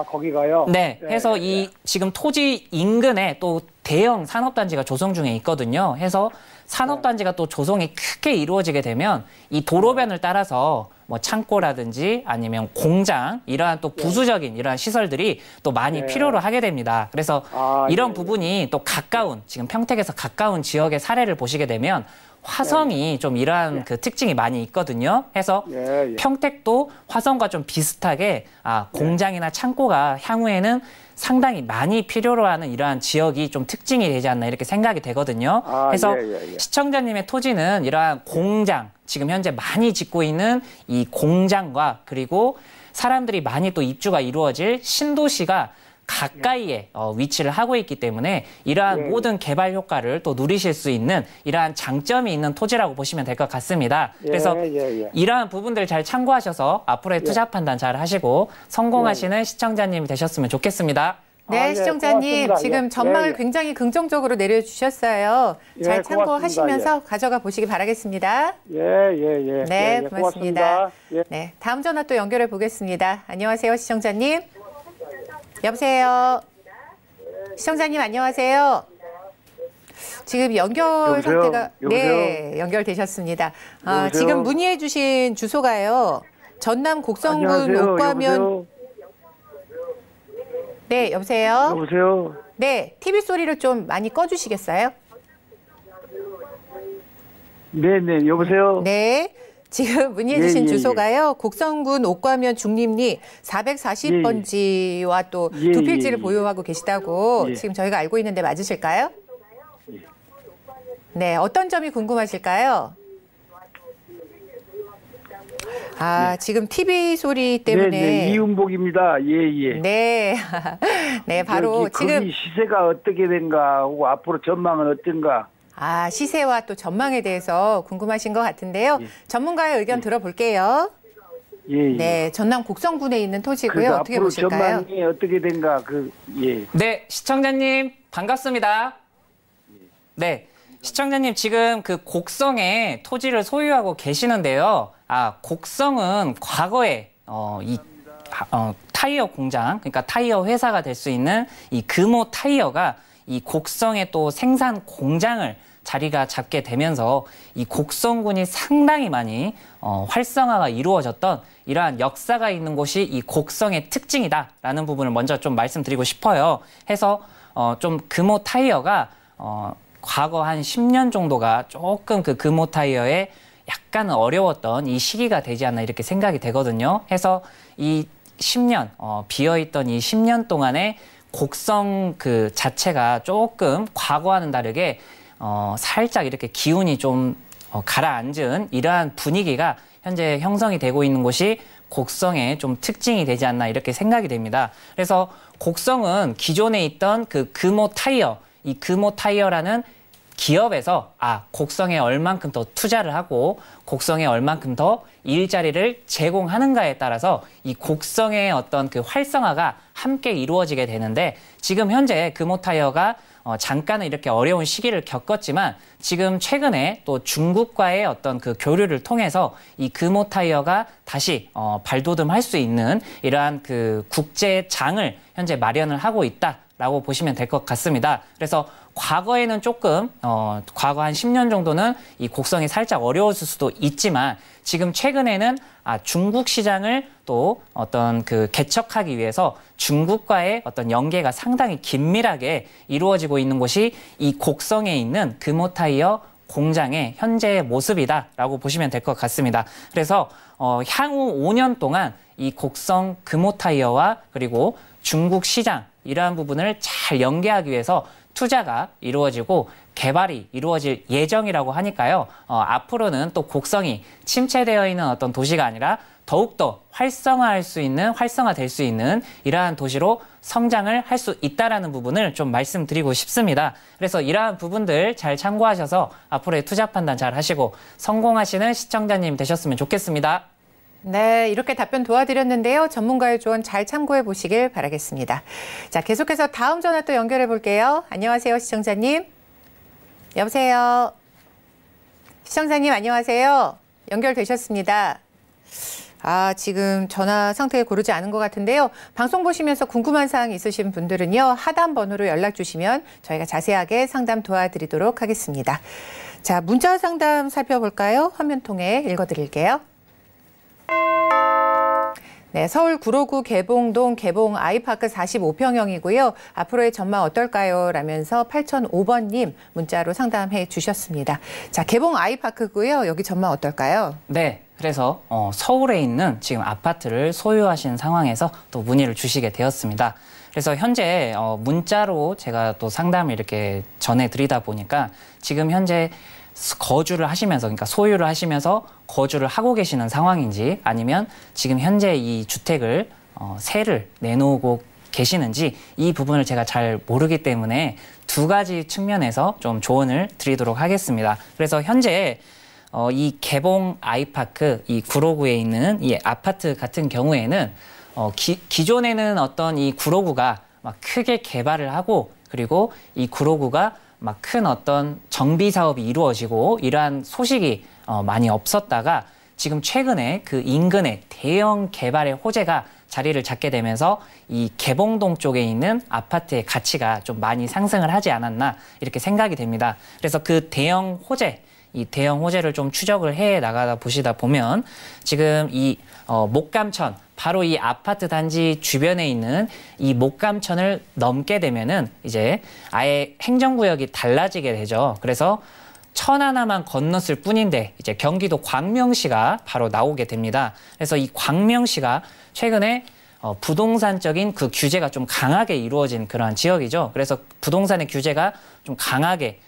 거기가요? 네, 해서 이 지금 토지 인근에 또 대형 산업단지가 조성 중에 있거든요. 해서 산업단지가 또 조성이 크게 이루어지게 되면 이 도로변을 따라서 뭐 창고라든지 아니면 공장 이러한 또 부수적인 이러한 시설들이 또 많이 필요로 하게 됩니다. 그래서 이런 부분이 또 가까운 지금 평택에서 가까운 지역의 사례를 보시게 되면 화성이 좀 이러한 그 특징이 많이 있거든요. 해서 평택도 화성과 좀 비슷하게 공장이나 창고가 향후에는 상당히 많이 필요로 하는 이러한 지역이 좀 특징이 되지 않나 이렇게 생각이 되거든요. 그래서 시청자님의 토지는 이러한 공장, 지금 현재 많이 짓고 있는 이 공장과 그리고 사람들이 많이 또 입주가 이루어질 신도시가 가까이에 위치를 하고 있기 때문에 이러한 모든 개발 효과를 또 누리실 수 있는 이러한 장점이 있는 토지라고 보시면 될 것 같습니다. 그래서 이러한 부분들 잘 참고하셔서 앞으로의 투자 판단 잘 하시고 성공하시는 시청자님이 되셨으면 좋겠습니다. 네, 시청자님 고맙습니다. 지금 전망을 굉장히 긍정적으로 내려주셨어요. 잘 참고하시면서 가져가 보시기 바라겠습니다. 네, 고맙습니다. 네, 다음 전화 또 연결해 보겠습니다. 안녕하세요, 시청자님. 여보세요. 시청자님 안녕하세요. 지금 연결 상태가 네, 연결되셨습니다. 지금 문의해 주신 주소가요. 전남 곡성군 옥과면. 네, 여보세요. 여보세요. 네, TV 소리를 좀 많이 꺼 주시겠어요? 네, 여보세요. 네. 지금 문의해 주신 주소가요. 곡성군 옥과면 중림리 440번지와 또 두 필지를 보유하고 계시다고 지금 저희가 알고 있는데 맞으실까요? 네, 어떤 점이 궁금하실까요? 지금 TV 소리 때문에. 이은복입니다. 네. 네, 바로 지금 시세가 어떻게 된가 하고 앞으로 전망은 어떤가? 시세와 또 전망에 대해서 궁금하신 것 같은데요. 전문가의 의견 들어볼게요. 네, 전남 곡성군에 있는 토지고요. 어떻게 앞으로 보실까요? 전망이 어떻게 된가? 네, 시청자님 반갑습니다. 네, 시청자님 지금 그 곡성에 토지를 소유하고 계시는데요. 곡성은 과거에 타이어 공장, 그러니까 타이어 회사가 될 수 있는 이 금호 타이어가 이 곡성의 또 생산 공장을 자리가 잡게 되면서 이 곡성군이 상당히 많이 활성화가 이루어졌던 이러한 역사가 있는 곳이 이 곡성의 특징이다라는 부분을 먼저 좀 말씀드리고 싶어요. 해서 좀 금호 타이어가 과거 한 10년 정도가 조금 그 금호 타이어에 약간 어려웠던 이 시기가 되지 않나 이렇게 생각이 되거든요. 해서 이 10년 비어있던 이 10년 동안에 곡성 그 자체가 조금 과거와는 다르게 살짝 이렇게 기운이 좀 가라앉은 이러한 분위기가 현재 형성이 되고 있는 곳이 곡성의 좀 특징이 되지 않나 이렇게 생각이 됩니다. 그래서 곡성은 기존에 있던 그 금호 타이어, 이 금호 타이어라는 기업에서 곡성에 얼만큼 더 투자를 하고 곡성에 얼만큼 더 일자리를 제공하는가에 따라서 이 곡성의 어떤 그 활성화가 함께 이루어지게 되는데 지금 현재 금호타이어가 잠깐은 이렇게 어려운 시기를 겪었지만 지금 최근에 또 중국과의 어떤 그 교류를 통해서 이 금호타이어가 다시 발돋움할 수 있는 이러한 그 국제장을 현재 마련을 하고 있다라고 보시면 될 것 같습니다. 그래서 과거에는 조금 과거 한 10년 정도는 이 곡성이 살짝 어려웠을 수도 있지만 지금 최근에는 중국 시장을 또 어떤 그 개척하기 위해서 중국과의 어떤 연계가 상당히 긴밀하게 이루어지고 있는 곳이 이 곡성에 있는 금호타이어 공장의 현재의 모습이다라고 보시면 될 것 같습니다. 그래서 향후 5년 동안 이 곡성 금호타이어와 그리고 중국 시장 이러한 부분을 잘 연계하기 위해서 투자가 이루어지고 개발이 이루어질 예정이라고 하니까요. 앞으로는 또 곡성이 침체되어 있는 어떤 도시가 아니라 더욱더 활성화될 수 있는 이러한 도시로 성장을 할 수 있다는 부분을 좀 말씀드리고 싶습니다. 그래서 이러한 부분들 잘 참고하셔서 앞으로의 투자 판단 잘 하시고 성공하시는 시청자님 되셨으면 좋겠습니다. 네, 이렇게 답변 도와드렸는데요. 전문가의 조언 잘 참고해 보시길 바라겠습니다. 자, 계속해서 다음 전화 또 연결해 볼게요. 안녕하세요, 시청자님. 여보세요. 시청자님 안녕하세요. 연결되셨습니다. 지금 전화 상태가 고르지 않은 것 같은데요. 방송 보시면서 궁금한 사항 있으신 분들은요. 하단 번호로 연락 주시면 저희가 자세하게 상담 도와드리도록 하겠습니다. 자, 문자 상담 살펴볼까요? 화면 통해 읽어드릴게요. 네, 서울 구로구 개봉동 개봉 아이파크 45평형이고요. 앞으로의 전망 어떨까요? 라면서 8005번님 문자로 상담해 주셨습니다. 자, 개봉 아이파크고요. 여기 전망 어떨까요? 네, 그래서 서울에 있는 지금 아파트를 소유하신 상황에서 또 문의를 주시게 되었습니다. 그래서 현재 문자로 제가 또 상담을 이렇게 전해드리다 보니까 지금 현재 거주를 하시면서, 그러니까 소유를 하시면서 거주를 하고 계시는 상황인지 아니면 지금 현재 이 주택을 세를 내놓고 계시는지 이 부분을 제가 잘 모르기 때문에 두 가지 측면에서 좀 조언을 드리도록 하겠습니다. 그래서 현재 이 개봉 아이파크 이 구로구에 있는 이 아파트 같은 경우에는 기존에는 어떤 이 구로구가 막 크게 개발을 하고 그리고 이 구로구가 막 큰 어떤 정비 사업이 이루어지고 이러한 소식이 많이 없었다가 지금 최근에 그 인근에 대형 개발의 호재가 자리를 잡게 되면서 이 개봉동 쪽에 있는 아파트의 가치가 좀 많이 상승을 하지 않았나 이렇게 생각이 됩니다. 그래서 그 대형 호재를 좀 추적을 해 나가다 보시다 보면 지금 이 목감천 바로 이 아파트 단지 주변에 있는 이 목감천을 넘게 되면은 이제 아예 행정구역이 달라지게 되죠. 그래서 천 하나만 건넜을 뿐인데 이제 경기도 광명시가 바로 나오게 됩니다. 그래서 이 광명시가 최근에 부동산적인 그 규제가 좀 강하게 이루어진 그러한 지역이죠. 그래서 부동산의 규제가 좀 강하게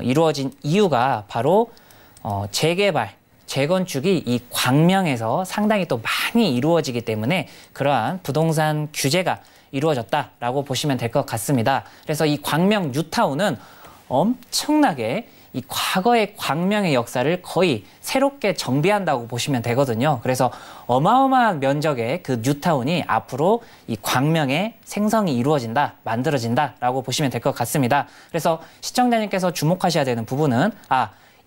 이루어진 이유가 바로 재건축이 이 광명에서 상당히 또 많이 이루어지기 때문에 그러한 부동산 규제가 이루어졌다라고 보시면 될 것 같습니다. 그래서 이 광명 뉴타운은 엄청나게 이 과거의 광명의 역사를 거의 새롭게 정비한다고 보시면 되거든요. 그래서 어마어마한 면적의 그 뉴타운이 앞으로 이 광명의 생성이 만들어진다라고 보시면 될 것 같습니다. 그래서 시청자님께서 주목하셔야 되는 부분은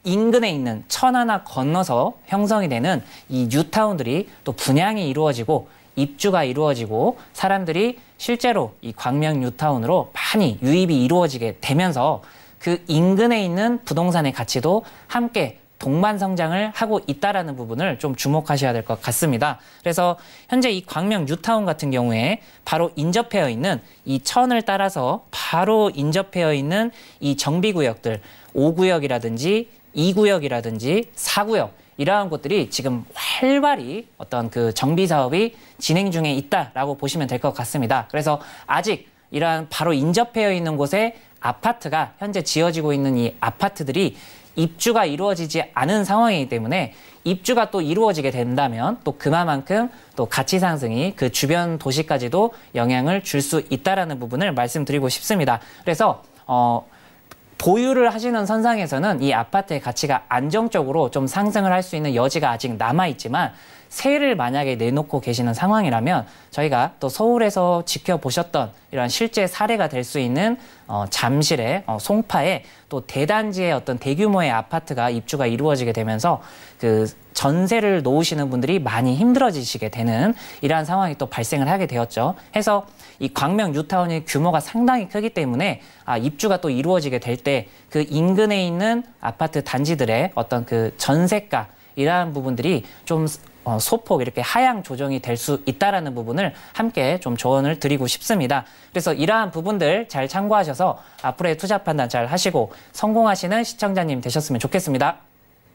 인근에 있는 천 하나 건너서 형성이 되는 이 뉴타운들이 또 분양이 이루어지고 입주가 이루어지고 사람들이 실제로 이 광명 뉴타운으로 많이 유입이 이루어지게 되면서 그 인근에 있는 부동산의 가치도 함께 동반 성장을 하고 있다라는 부분을 좀 주목하셔야 될 것 같습니다. 그래서 현재 이 광명 뉴타운 같은 경우에 바로 인접해 있는 이 천을 따라서 바로 인접해 있는 이 정비구역들 5구역이라든지 2구역이라든지 4구역 이러한 곳들이 지금 활발히 어떤 그 정비 사업이 진행 중에 있다라고 보시면 될 것 같습니다. 그래서 아직 이러한 바로 인접해 있는 곳에 아파트가 현재 지어지고 있는 이 아파트들이 입주가 이루어지지 않은 상황이기 때문에 입주가 또 이루어지게 된다면 또 그만큼 또 가치 상승이 그 주변 도시까지도 영향을 줄 수 있다라는 부분을 말씀드리고 싶습니다. 그래서 보유를 하시는 선상에서는 이 아파트의 가치가 안정적으로 좀 상승을 할 수 있는 여지가 아직 남아있지만 세를 만약에 내놓고 계시는 상황이라면 저희가 또 서울에서 지켜보셨던 이런 실제 사례가 될 수 있는 잠실의 송파에 또 대단지의 어떤 대규모의 아파트가 입주가 이루어지게 되면서 그 전세를 놓으시는 분들이 많이 힘들어지시게 되는 이러한 상황이 또 발생을 하게 되었죠. 해서 이 광명 뉴타운의 규모가 상당히 크기 때문에 입주가 또 이루어지게 될 때 그 인근에 있는 아파트 단지들의 어떤 그 전세가 이러한 부분들이 좀 소폭 이렇게 하향 조정이 될 수 있다라는 부분을 함께 좀 조언을 드리고 싶습니다. 그래서 이러한 부분들 잘 참고하셔서 앞으로의 투자 판단 잘 하시고 성공하시는 시청자님 되셨으면 좋겠습니다.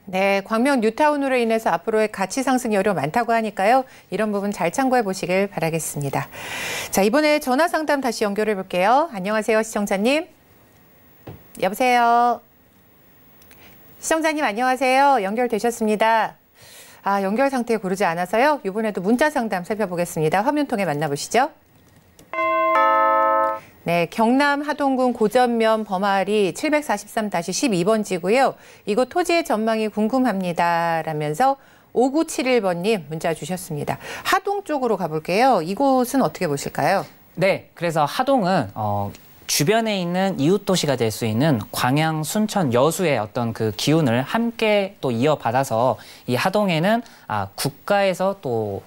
네, 광명 뉴타운으로 인해서 앞으로의 가치 상승 여력 많다고 하니까요. 이런 부분 잘 참고해 보시길 바라겠습니다. 자, 이번에 전화 상담 다시 연결해 볼게요. 안녕하세요, 시청자님. 여보세요. 시청자님 안녕하세요. 연결되셨습니다. 연결 상태 고르지 않아서요. 이번에도 문자 상담 살펴보겠습니다. 화면 통해 만나보시죠. 네, 경남 하동군 고전면 범아리 743-12번지고요. 이곳 토지의 전망이 궁금합니다. 라면서 5971번님 문자 주셨습니다. 하동 쪽으로 가볼게요. 이곳은 어떻게 보실까요? 네, 그래서 하동은 주변에 있는 이웃 도시가 될 수 있는 광양, 순천, 여수의 어떤 그 기운을 함께 또 이어받아서 이 하동에는 국가에서 또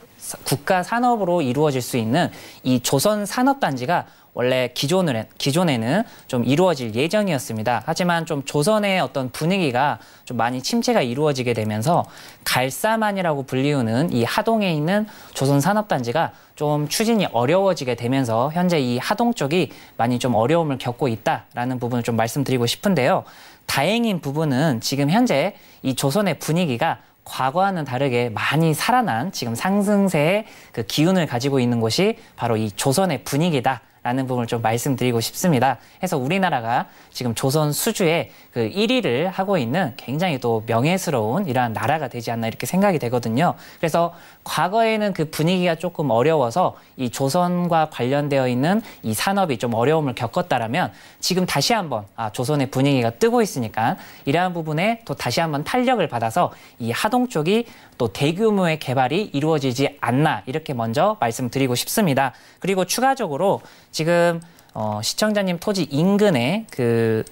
국가 산업으로 이루어질 수 있는 이 조선 산업단지가 원래 기존에는 좀 이루어질 예정이었습니다. 하지만 좀 조선의 어떤 분위기가 좀 많이 침체가 이루어지게 되면서 갈사만이라고 불리우는 이 하동에 있는 조선 산업단지가 좀 추진이 어려워지게 되면서 현재 이 하동 쪽이 많이 좀 어려움을 겪고 있다라는 부분을 좀 말씀드리고 싶은데요. 다행인 부분은 지금 현재 이 조선의 분위기가 과거와는 다르게 많이 살아난 지금 상승세의 그 기운을 가지고 있는 곳이 바로 이 조선의 분위기다. 라는 부분을 좀 말씀드리고 싶습니다. 해서 우리나라가 지금 조선 수주의 그 1위를 하고 있는 굉장히 또 명예스러운 이러한 나라가 되지 않나 이렇게 생각이 되거든요. 그래서 과거에는 그 분위기가 조금 어려워서 이 조선과 관련되어 있는 이 산업이 좀 어려움을 겪었다라면 지금 다시 한번 조선의 분위기가 뜨고 있으니까 이러한 부분에 또 다시 한번 탄력을 받아서 이 하동 쪽이 또 대규모의 개발이 이루어지지 않나 이렇게 먼저 말씀드리고 싶습니다. 그리고 추가적으로 지금 시청자님 토지 인근에 그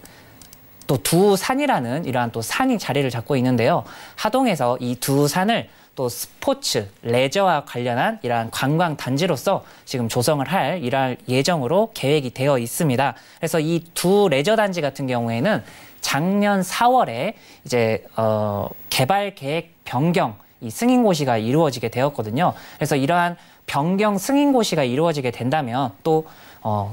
또 두산이라는 이러한 또 산이 자리를 잡고 있는데요. 하동에서 이 두산을 또 스포츠, 레저와 관련한 이러한 관광 단지로서 지금 조성을 할 이러한 예정으로 계획이 되어 있습니다. 그래서 이 두 레저 단지 같은 경우에는 작년 4월에 이제 개발 계획 변경 이 승인고시가 이루어지게 되었거든요. 그래서 이러한 변경 승인고시가 이루어지게 된다면 또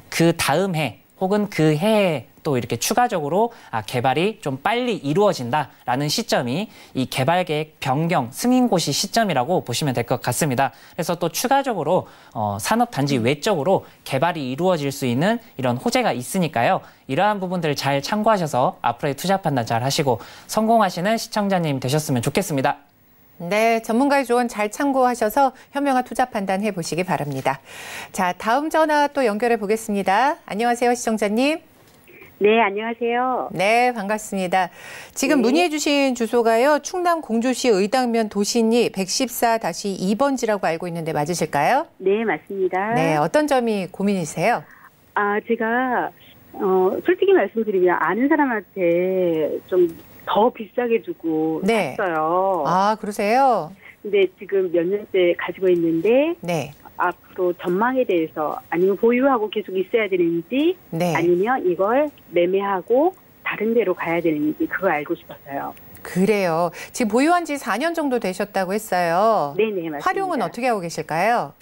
그 다음 해 혹은 그 해에 또 이렇게 추가적으로 개발이 좀 빨리 이루어진다라는 시점이 이 개발계획 변경 승인고시 시점이라고 보시면 될 것 같습니다. 그래서 또 추가적으로 산업단지 외적으로 개발이 이루어질 수 있는 이런 호재가 있으니까요. 이러한 부분들을 잘 참고하셔서 앞으로의 투자 판단 잘 하시고 성공하시는 시청자님 되셨으면 좋겠습니다. 네, 전문가의 조언 잘 참고하셔서 현명한 투자 판단해 보시기 바랍니다. 자, 다음 전화 또 연결해 보겠습니다. 안녕하세요, 시청자님. 네, 안녕하세요. 네, 반갑습니다. 지금 네. 문의해 주신 주소가요. 충남 공주시 의당면 도신리 114-2번지라고 알고 있는데 맞으실까요? 네, 맞습니다. 네, 어떤 점이 고민이세요? 제가 솔직히 말씀드리면 아는 사람한테 좀 더 비싸게 주고 네. 샀어요. 그러세요? 근데 지금 몇 년째 가지고 있는데 네. 앞으로 전망에 대해서 아니면 보유하고 계속 있어야 되는지 네. 아니면 이걸 매매하고 다른 데로 가야 되는지 그걸 알고 싶었어요. 그래요. 지금 보유한 지 4년 정도 되셨다고 했어요. 네네, 맞습니다. 활용은 어떻게 하고 계실까요?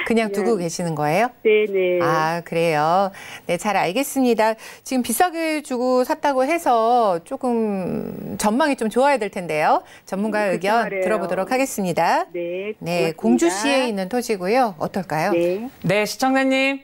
그냥 두고 계시는 거예요? 네네. 그래요. 네, 잘 알겠습니다. 지금 비싸게 주고 샀다고 해서 조금 전망이 좀 좋아야 될 텐데요. 전문가의 의견 말이에요. 들어보도록 하겠습니다. 네, 네, 고맙습니다. 공주시에 있는 토지고요. 어떨까요? 네. 네, 시청자님.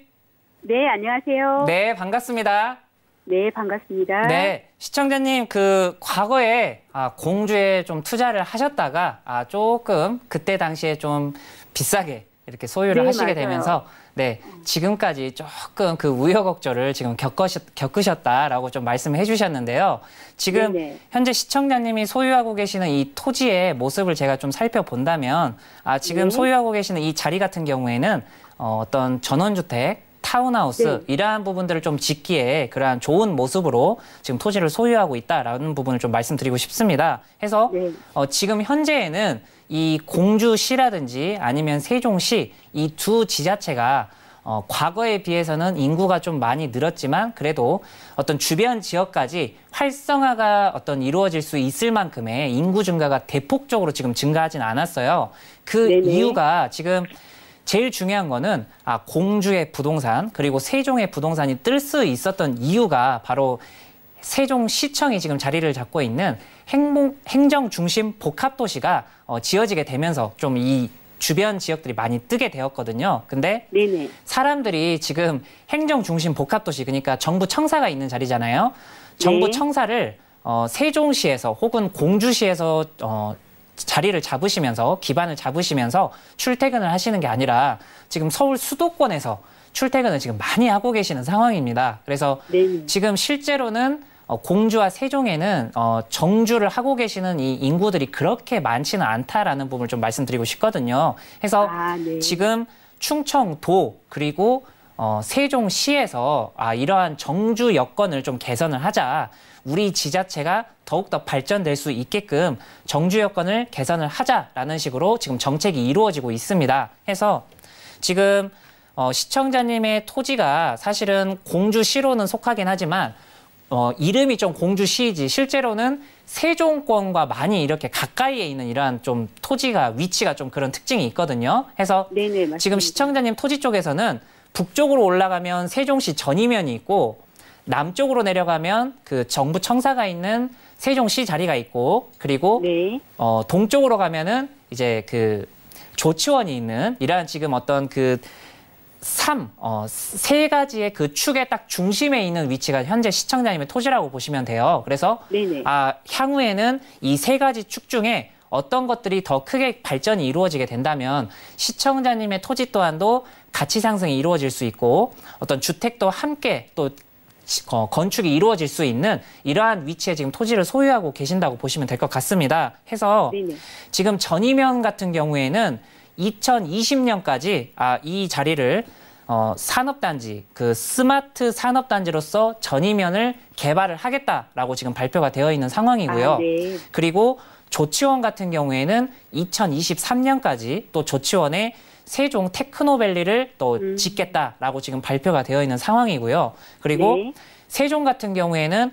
네, 안녕하세요. 네, 반갑습니다. 네, 반갑습니다. 네, 시청자님 그 과거에 공주에 좀 투자를 하셨다가 조금 그때 당시에 좀 비싸게 이렇게 소유를 네, 하시게 맞아요. 되면서 네, 지금까지 조금 그 우여곡절을 지금 겪으셨다라고 좀 말씀해 주셨는데요. 지금 네네. 현재 시청자님이 소유하고 계시는 이 토지의 모습을 제가 좀 살펴본다면 지금 네. 소유하고 계시는 이 자리 같은 경우에는 어떤 전원주택, 타운하우스 네. 이러한 부분들을 좀 짓기에 그러한 좋은 모습으로 지금 토지를 소유하고 있다라는 부분을 좀 말씀드리고 싶습니다. 해서 네. 지금 현재에는 이 공주시라든지 아니면 세종시 이 두 지자체가 과거에 비해서는 인구가 좀 많이 늘었지만 그래도 어떤 주변 지역까지 활성화가 이루어질 수 있을 만큼의 인구 증가가 대폭적으로 지금 증가하진 않았어요. 그 네네. 이유가 지금 제일 중요한 거는 공주의 부동산 그리고 세종의 부동산이 뜰 수 있었던 이유가 바로 세종시청이 지금 자리를 잡고 있는 행정중심 복합도시가 지어지게 되면서 좀 이 주변 지역들이 많이 뜨게 되었거든요. 근데 네네. 사람들이 지금 행정중심 복합도시 그러니까 정부 청사가 있는 자리잖아요. 정부 네. 청사를 세종시에서 혹은 공주시에서 자리를 잡으시면서 기반을 잡으시면서 출퇴근을 하시는 게 아니라 지금 서울 수도권에서 출퇴근을 지금 많이 하고 계시는 상황입니다. 그래서 네네. 지금 실제로는 공주와 세종에는 정주를 하고 계시는 이 인구들이 그렇게 많지는 않다라는 부분을 좀 말씀드리고 싶거든요. 그래서 네. 지금 충청도 그리고 세종시에서 이러한 정주 여건을 좀 개선을 하자. 우리 지자체가 더욱더 발전될 수 있게끔 정주 여건을 개선을 하자라는 식으로 지금 정책이 이루어지고 있습니다. 해서 지금 시청자님의 토지가 사실은 공주시로는 속하긴 하지만 이름이 좀 공주시이지 실제로는 세종권과 많이 이렇게 가까이에 있는 이러한 좀 토지가 위치가 좀 그런 특징이 있거든요. 해서 네네, 맞습니다. 지금 시청자님 토지 쪽에서는 북쪽으로 올라가면 세종시 전이면이 있고 남쪽으로 내려가면 그 정부 청사가 있는 세종시 자리가 있고 그리고 네. 동쪽으로 가면은 이제 그 조치원이 있는 이러한 지금 어떤 그 세 가지의 그 축의 딱 중심에 있는 위치가 현재 시청자님의 토지라고 보시면 돼요. 그래서 네네. 향후에는 이 세 가지 축 중에 어떤 것들이 더 크게 발전이 이루어지게 된다면 시청자님의 토지 또한도 가치 상승이 이루어질 수 있고 어떤 주택도 함께 또 건축이 이루어질 수 있는 이러한 위치에 지금 토지를 소유하고 계신다고 보시면 될 것 같습니다. 해서 네네. 지금 전이면 같은 경우에는 2020년까지 이 자리를 산업단지, 그 스마트 산업단지로서 전이면을 개발을 하겠다라고 지금 발표가 되어 있는 상황이고요. 네. 그리고 조치원 같은 경우에는 2023년까지 또 조치원에 세종 테크노밸리를 또 짓겠다라고 지금 발표가 되어 있는 상황이고요. 그리고 네. 세종 같은 경우에는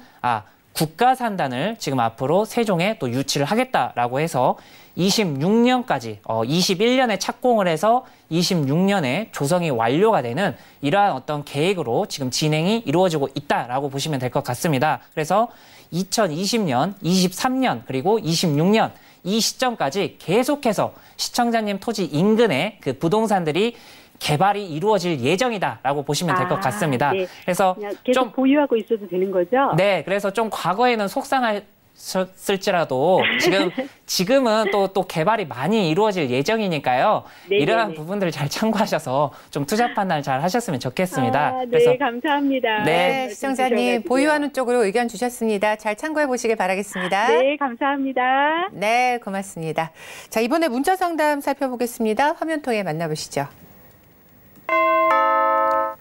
국가산단을 지금 앞으로 세종에 또 유치를 하겠다라고 해서 26년까지 21년에 착공을 해서 26년에 조성이 완료가 되는 이러한 어떤 계획으로 지금 진행이 이루어지고 있다라고 보시면 될 것 같습니다. 그래서 2020년, 23년 그리고 26년 이 시점까지 계속해서 시청자님 토지 인근에 그 부동산들이 개발이 이루어질 예정이다라고 보시면 될 것 같습니다. 네. 그래서 그냥 계속 좀 보유하고 있어도 되는 거죠? 네, 그래서 좀 과거에는 속상했을지라도 지금은 또 개발이 많이 이루어질 예정이니까요. 네네네. 이러한 부분들을 잘 참고하셔서 좀 투자 판단을 잘 하셨으면 좋겠습니다. 네, 그래서 감사합니다. 네, 시청자님 주셔가지고요. 보유하는 쪽으로 의견 주셨습니다. 잘 참고해 보시길 바라겠습니다. 네, 감사합니다. 네, 고맙습니다. 자, 이번에 문자 상담 살펴보겠습니다. 화면 통해 만나보시죠.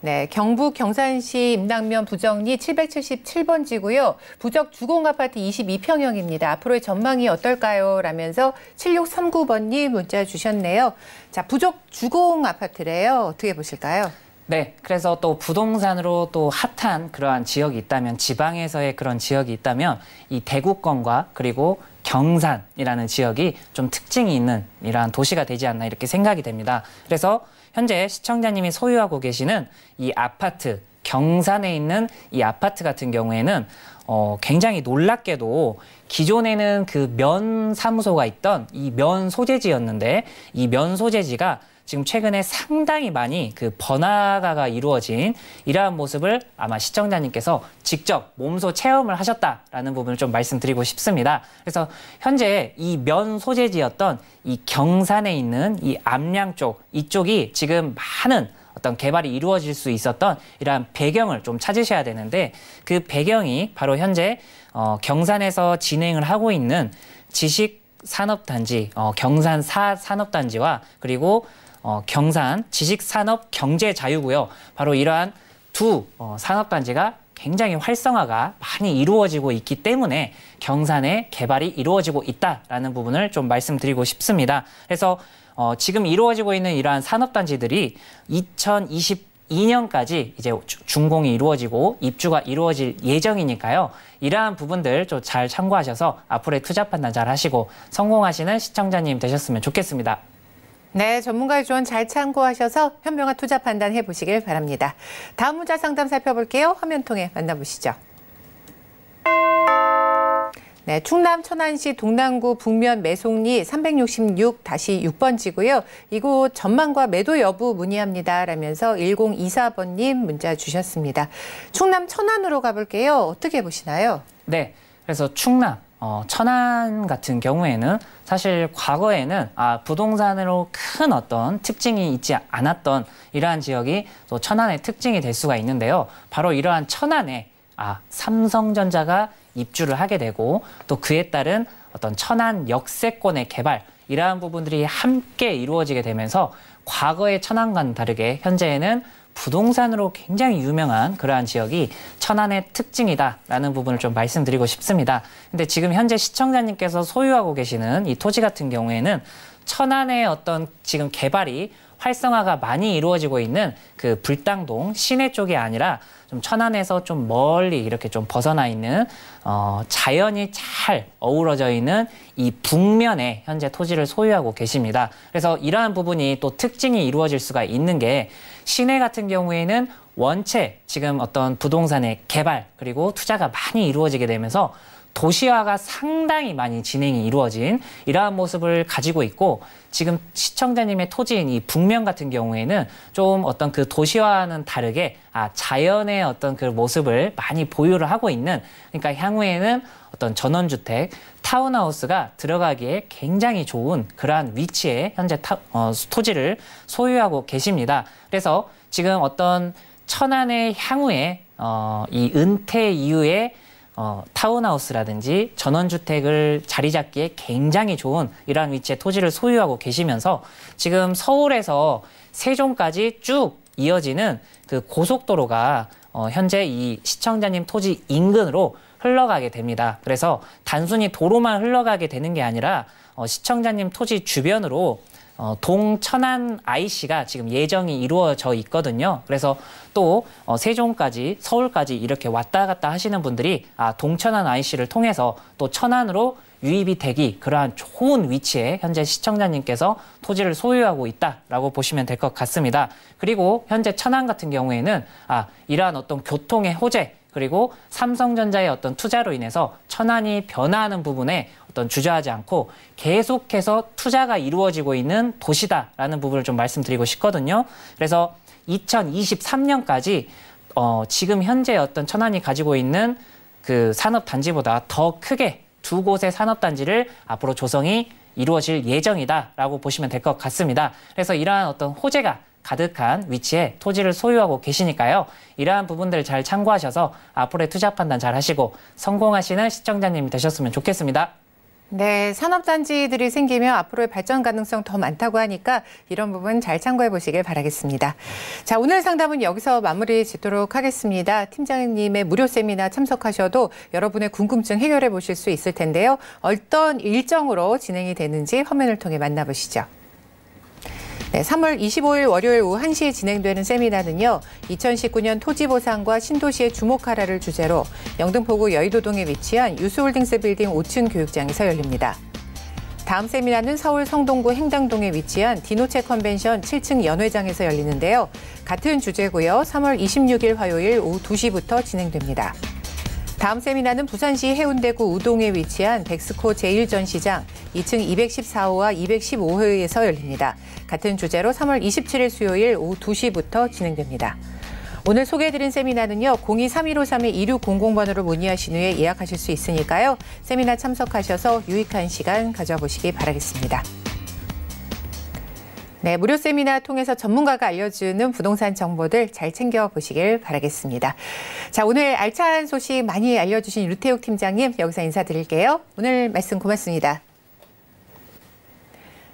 네, 경북 경산시 임당면 부정리 777번지고요. 부적 주공 아파트 22평형입니다. 앞으로의 전망이 어떨까요? 라면서 7639번님 문자 주셨네요. 자, 부적 주공 아파트래요. 어떻게 보실까요? 네, 그래서 또 부동산으로 또 핫한 그러한 지역이 있다면 지방에서의 그런 지역이 있다면 이 대구권과 그리고 경산이라는 지역이 좀 특징이 있는 이러한 도시가 되지 않나 이렇게 생각이 됩니다. 그래서 현재 시청자님이 소유하고 계시는 이 아파트, 경산에 있는 이 아파트 같은 경우에는 굉장히 놀랍게도 기존에는 그 면 사무소가 있던 이 면 소재지였는데 이 면 소재지가 지금 최근에 상당히 많이 그 번화가가 이루어진 이러한 모습을 아마 시청자님께서 직접 몸소 체험을 하셨다라는 부분을 좀 말씀드리고 싶습니다. 그래서 현재 이 면 소재지였던 이 경산에 있는 이 암양 쪽, 이쪽이 지금 많은 어떤 개발이 이루어질 수 있었던 이러한 배경을 좀 찾으셔야 되는데, 그 배경이 바로 현재 경산에서 진행을 하고 있는 지식산업단지, 경산 산업단지와 그리고 경산 지식산업경제자유구역, 바로 이러한 두 산업단지가 굉장히 활성화가 많이 이루어지고 있기 때문에 경산의 개발이 이루어지고 있다라는 부분을 좀 말씀드리고 싶습니다. 그래서 지금 이루어지고 있는 이러한 산업단지들이 2022년까지 이제 준공이 이루어지고 입주가 이루어질 예정이니까요. 이러한 부분들 좀 잘 참고하셔서 앞으로의 투자 판단 잘 하시고 성공하시는 시청자님 되셨으면 좋겠습니다. 네, 전문가의 조언 잘 참고하셔서 현명한 투자 판단해 보시길 바랍니다. 다음 문자 상담 살펴볼게요. 화면 통해 만나보시죠. 네, 충남 천안시 동남구 북면 매송리 366-6번지고요. 이곳 전망과 매도 여부 문의합니다. 라면서 1024번님 문자 주셨습니다. 충남 천안으로 가볼게요. 어떻게 보시나요? 네, 그래서 충남 천안 같은 경우에는 사실 과거에는 부동산으로 큰 어떤 특징이 있지 않았던 이러한 지역이 또 천안의 특징이 될 수가 있는데요. 바로 이러한 천안에 삼성전자가 입주를 하게 되고 또 그에 따른 어떤 천안 역세권의 개발, 이러한 부분들이 함께 이루어지게 되면서 과거의 천안과는 다르게 현재에는 부동산으로 굉장히 유명한 그러한 지역이 천안의 특징이다라는 부분을 좀 말씀드리고 싶습니다. 근데 지금 현재 시청자님께서 소유하고 계시는 이 토지 같은 경우에는 천안의 어떤 지금 개발이 활성화가 많이 이루어지고 있는 그 불당동 시내 쪽이 아니라 좀 천안에서 좀 멀리 이렇게 좀 벗어나 있는 자연이 잘 어우러져 있는 이 북면에 현재 토지를 소유하고 계십니다. 그래서 이러한 부분이 또 특징이 이루어질 수가 있는 게, 시내 같은 경우에는 원체 지금 어떤 부동산의 개발 그리고 투자가 많이 이루어지게 되면서 도시화가 상당히 많이 진행이 이루어진 이러한 모습을 가지고 있고, 지금 시청자님의 토지인 이 북면 같은 경우에는 좀 어떤 그 도시화와는 다르게 자연의 어떤 그 모습을 많이 보유를 하고 있는, 그러니까 향후에는 어떤 전원주택, 타운하우스가 들어가기에 굉장히 좋은 그러한 위치에 현재 토지를 소유하고 계십니다. 그래서 지금 어떤 천안의 향후에 이 은퇴 이후에 타운하우스라든지 전원주택을 자리 잡기에 굉장히 좋은 이러한 위치에 토지를 소유하고 계시면서 지금 서울에서 세종까지 쭉 이어지는 그 고속도로가 현재 이 시청자님 토지 인근으로 흘러가게 됩니다. 그래서 단순히 도로만 흘러가게 되는 게 아니라 시청자님 토지 주변으로 동천안 IC가 지금 예정이 이루어져 있거든요. 그래서 또 세종까지, 서울까지 이렇게 왔다 갔다 하시는 분들이 동천안 IC를 통해서 또 천안으로 유입이 되기, 그러한 좋은 위치에 현재 시청자님께서 토지를 소유하고 있다라고 보시면 될 것 같습니다. 그리고 현재 천안 같은 경우에는 이러한 어떤 교통의 호재, 그리고 삼성전자의 어떤 투자로 인해서 천안이 변화하는 부분에 어떤 주저하지 않고 계속해서 투자가 이루어지고 있는 도시다라는 부분을 좀 말씀드리고 싶거든요. 그래서 2023년까지 지금 현재 어떤 천안이 가지고 있는 그 산업단지보다 더 크게 두 곳의 산업단지를 앞으로 조성이 이루어질 예정이다라고 보시면 될 것 같습니다. 그래서 이러한 어떤 호재가 가득한 위치에 토지를 소유하고 계시니까요. 이러한 부분들 잘 참고하셔서 앞으로의 투자 판단 잘 하시고 성공하시는 시청자님이 되셨으면 좋겠습니다. 네, 산업단지들이 생기면 앞으로의 발전 가능성 더 많다고 하니까 이런 부분 잘 참고해 보시길 바라겠습니다. 자, 오늘 상담은 여기서 마무리 짓도록 하겠습니다. 팀장님의 무료 세미나 참석하셔도 여러분의 궁금증 해결해 보실 수 있을 텐데요. 어떤 일정으로 진행이 되는지 화면을 통해 만나보시죠. 네, 3월 25일 월요일 오후 1시에 진행되는 세미나는요. 2019년 토지보상과 신도시의 주목하라를 주제로 영등포구 여의도동에 위치한 유스홀딩스 빌딩 5층 교육장에서 열립니다. 다음 세미나는 서울 성동구 행당동에 위치한 디노체 컨벤션 7층 연회장에서 열리는데요. 같은 주제고요. 3월 26일 화요일 오후 2시부터 진행됩니다. 다음 세미나는 부산시 해운대구 우동에 위치한 백스코 제1전시장 2층 214호와 215호에서 열립니다. 같은 주제로 3월 27일 수요일 오후 2시부터 진행됩니다. 오늘 소개해드린 세미나는요. 02-3153-2600번으로 문의하신 후에 예약하실 수 있으니까요. 세미나 참석하셔서 유익한 시간 가져보시기 바라겠습니다. 네, 무료 세미나 통해서 전문가가 알려주는 부동산 정보들 잘 챙겨보시길 바라겠습니다. 자, 오늘 알찬 소식 많이 알려주신 류태욱 팀장님 여기서 인사드릴게요. 오늘 말씀 고맙습니다.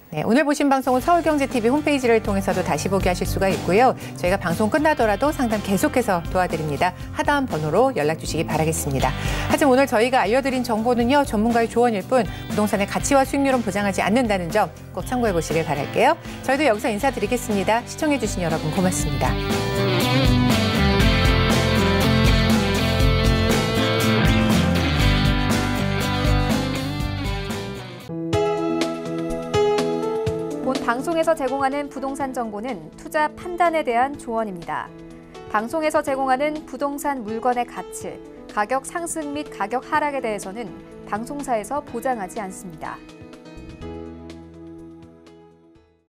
네, 오늘 보신 방송은 서울경제TV 홈페이지를 통해서도 다시 보기 하실 수가 있고요. 저희가 방송 끝나더라도 상담 계속해서 도와드립니다. 하단 번호로 연락 주시기 바라겠습니다. 하지만 오늘 저희가 알려드린 정보는요. 전문가의 조언일 뿐 부동산의 가치와 수익률은 보장하지 않는다는 점 꼭 참고해 보시길 바랄게요. 저희도 여기서 인사드리겠습니다. 시청해 주신 여러분 고맙습니다. 본 방송에서 제공하는 부동산 정보는 투자 판단에 대한 조언입니다. 방송에서 제공하는 부동산 물건의 가치, 가격 상승 및 가격 하락에 대해서는 방송사에서 보장하지 않습니다.